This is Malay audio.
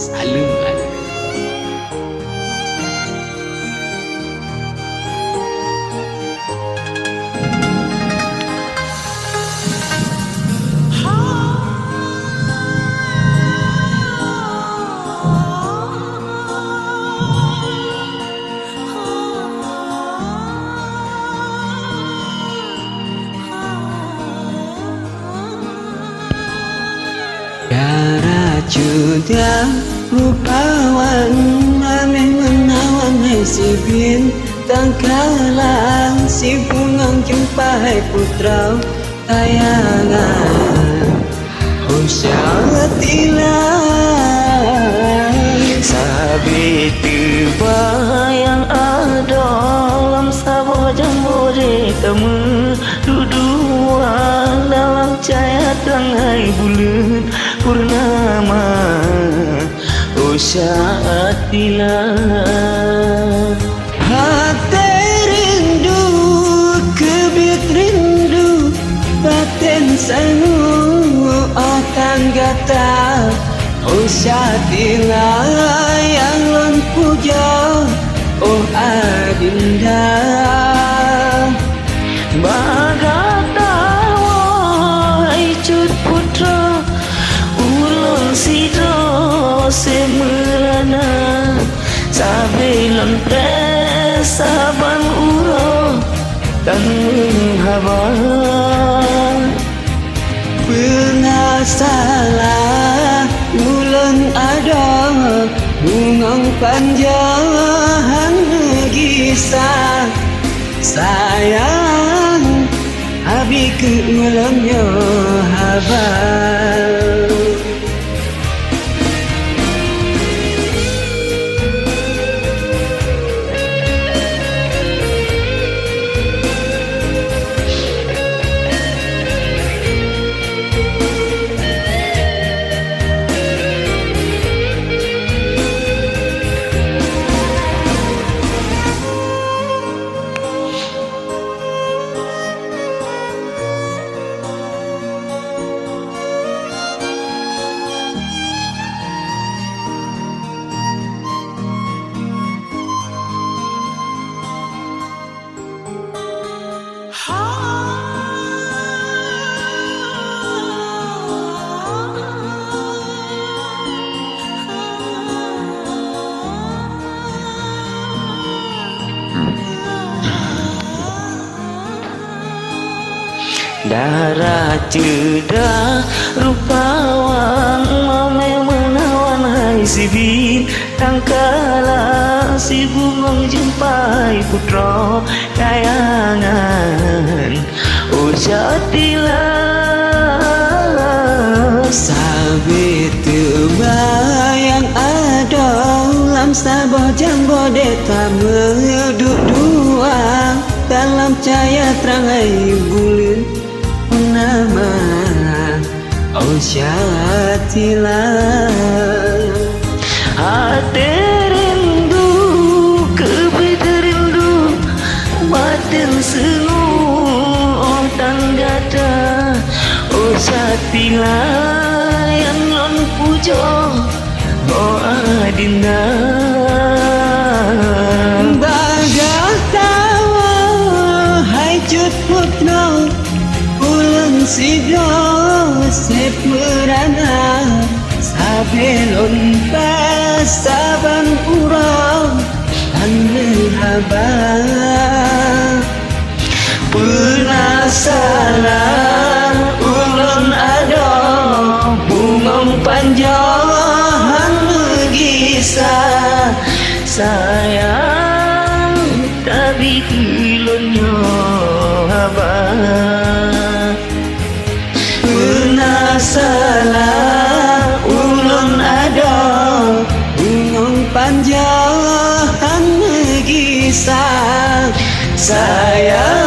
Selalu ada. Sudah rupawan ameh menawan hai si bintang kalang si bungang jumpai putra tayangan usyatilah sabi terbayang ada dalam sabah jambore temu duduan dalam cahaya terang hai bulan purnama usyatilah hati rindu kebit rindu batin sangu akan gata usyatilah yang lon puja oh adinda bagata wahai cut putra ulun sido semerana sabelon saban uro dan menghabar pernah salah bulan ada bungang panjang gisah sayang abi ke ulamnya habar darah ceda rupawan mame menawan hai si bintang kala si bungang jumpai putra kayangan usyatilah sabi terbayang ada dalam sabah jambore tamu duduk dalam cahaya terang hai bulan nama usyatilah hati rindu kebit rindu batin sengu otan gada usyatilah yang non pujo oh adinda bagatawa hai cut putra sido seperana sabelon saban urang dan berhabar pernah salah ulun ada bungang panjang gisah sayang tapi ulunnya habar salah ulun ada bungang panjang gisah sayang